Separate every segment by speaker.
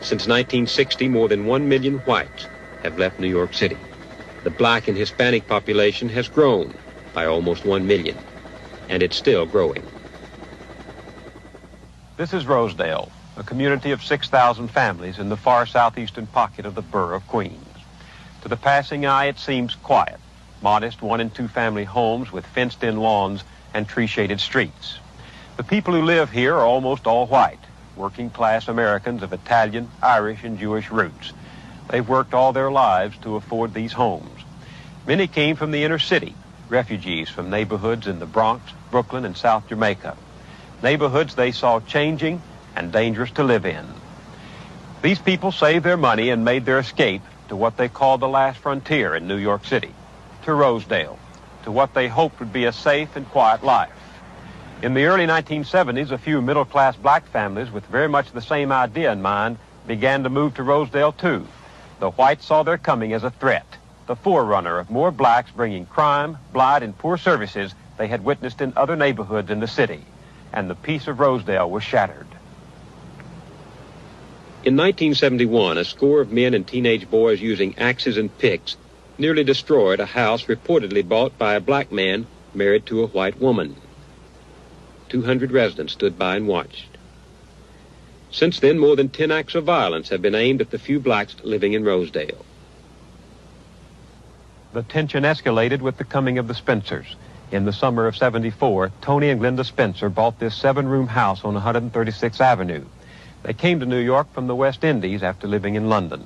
Speaker 1: Since 1960, more than 1 million whites have left New York City. The black and Hispanic population has grown by almost 1 million, and it's still growing.
Speaker 2: This is Rosedale, a community of 6,000 families in the far southeastern pocket of the borough of Queens. To the passing eye, it seems quiet. Modest 1- and 2-family homes with fenced-in lawns and tree-shaded streets. The people who live here are almost all white, working-class Americans of Italian, Irish, and Jewish roots. They've worked all their lives to afford these homes. Many came from the inner city, refugees from neighborhoods in the Bronx, Brooklyn, and South Jamaica. Neighborhoods they saw changing and dangerous to live in. These people saved their money and made their escape to what they called the last frontier in New York City, to Rosedale, to what they hoped would be a safe and quiet life. In the early 1970s, a few middle-class black families with very much the same idea in mind began to move to Rosedale too. The whites saw their coming as a threat, the forerunner of more blacks bringing crime, blight, and poor services they had witnessed in other neighborhoods in the city. And the peace of Rosedale was shattered.
Speaker 1: In 1971, a score of men and teenage boys using axes and picks nearly destroyed a house reportedly bought by a black man married to a white woman. 200 residents stood by and watched. Since then, more than 10 acts of violence have been aimed at the few blacks living in Rosedale.
Speaker 2: The tension escalated with the coming of the Spencers. In the summer of '74, Tony and Glenda Spencer bought this 7-room house on 136th Avenue. They came to New York from the West Indies after living in London.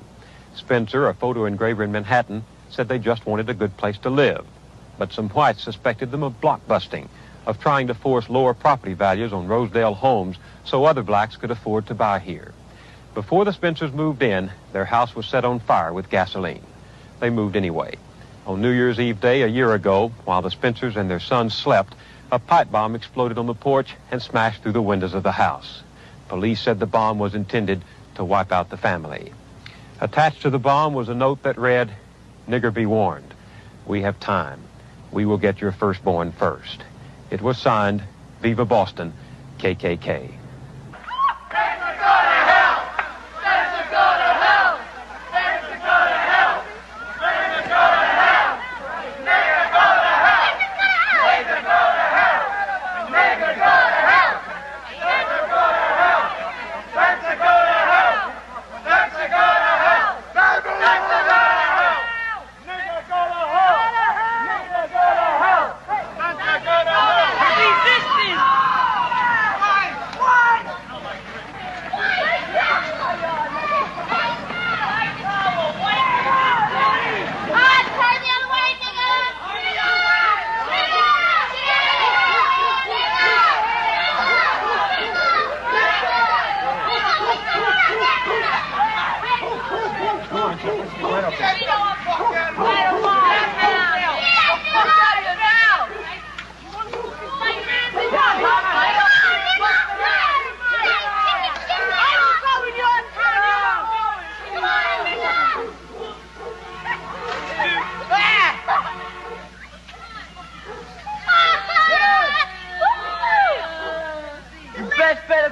Speaker 2: Spencer, a photo engraver in Manhattan, said they just wanted a good place to live. But some whites suspected them of blockbusting, of trying to force lower property values on Rosedale homes so other blacks could afford to buy here. Before the Spencers moved in, their house was set on fire with gasoline. They moved anyway. On New Year's Eve day a year ago, while the Spencers and their sons slept, a pipe bomb exploded on the porch and smashed through the windows of the house. Police said the bomb was intended to wipe out the family. Attached to the bomb was a note that read, "Nigger, be warned. We have time. We will get your firstborn first." It was signed, Viva Boston, KKK.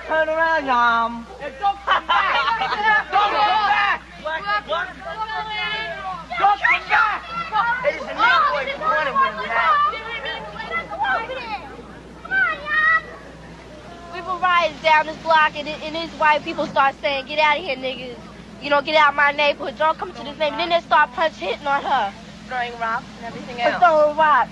Speaker 3: Turn around, Yum. Don't come back. Don't come back. Don't come back. There's a new boy pointing with his hat.
Speaker 4: Come on, Yum. We were riding down this block, and these white people start saying, "Get out of here, niggas. You know, get out of my neighborhood. Don't come to this neighborhood." And then they start hitting on her.
Speaker 5: Throwing rocks and everything else.
Speaker 4: Throwing rocks.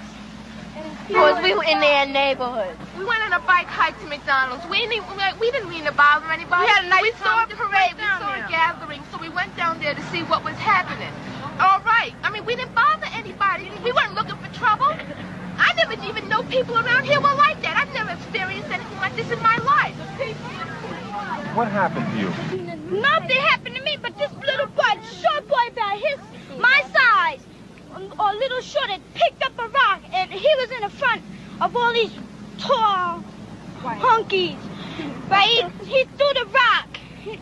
Speaker 4: Because we were in their neighborhood.
Speaker 5: We went on a bike hike to McDonald's. We didn't mean to bother anybody.
Speaker 4: We had a nice
Speaker 5: we saw a parade. We
Speaker 4: down
Speaker 5: saw
Speaker 4: there.
Speaker 5: a gathering, so we went down there to see what was happening. All right. I mean, we didn't bother anybody. We weren't looking for trouble. I never even know people around here were like that. I've never experienced anything like this in my life.
Speaker 2: What happened to you?
Speaker 4: Nothing happened to me, but this little boy, short boy about my size, or little short, had picked up a rock, and he was in the front of all these tall hunkies. But he threw the rock. He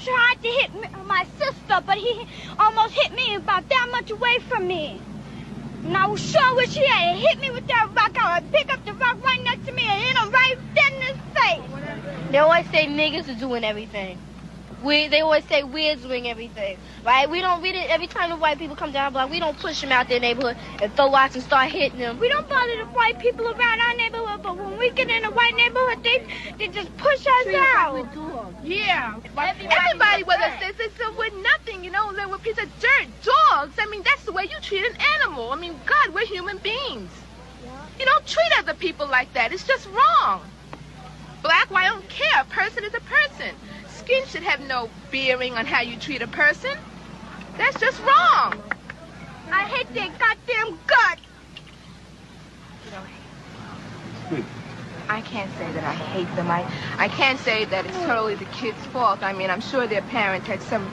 Speaker 4: tried to hit my sister, but he almost hit me about that much away from me. And I was sure wish he had hit me with that rock. I would pick up the rock right next to me and hit him right dead in his face. They always say niggas are doing everything.
Speaker 6: They always say weirds doing everything, right? We didn't. Every time the white people come down the block, we don't push them out their neighborhood and throw rocks and start hitting them.
Speaker 4: We don't bother the white people around our neighborhood, but when we get in a white neighborhood, they just push us out.
Speaker 5: Yeah. Everybody with us says it's with nothing, you know, they're a piece of dirt. Dogs, I mean, that's the way you treat an animal. I mean, God, we're human beings. You don't treat other people like that. It's just wrong. Black, white, I don't care. A person is a person. Skin should have no bearing on how you treat a person. That's just wrong.
Speaker 4: I hate their goddamn guts.
Speaker 5: I can't say that I hate them. I can't say that it's totally the kids' fault. I mean, I'm sure their parents had some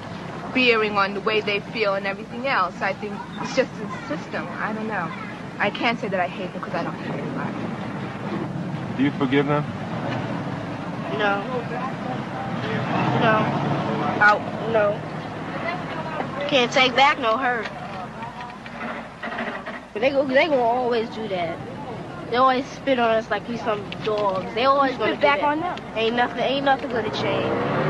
Speaker 5: bearing on the way they feel and everything else. I think it's just the system. I don't know. I can't say that I hate them because I don't hate anybody.
Speaker 2: Do you forgive them?
Speaker 6: No. Can't take back no hurt. But they gonna always do that. They always spit on us like we some dogs. They always gonna
Speaker 5: Spit back
Speaker 6: do that.
Speaker 5: on them.
Speaker 6: Ain't nothing gonna change.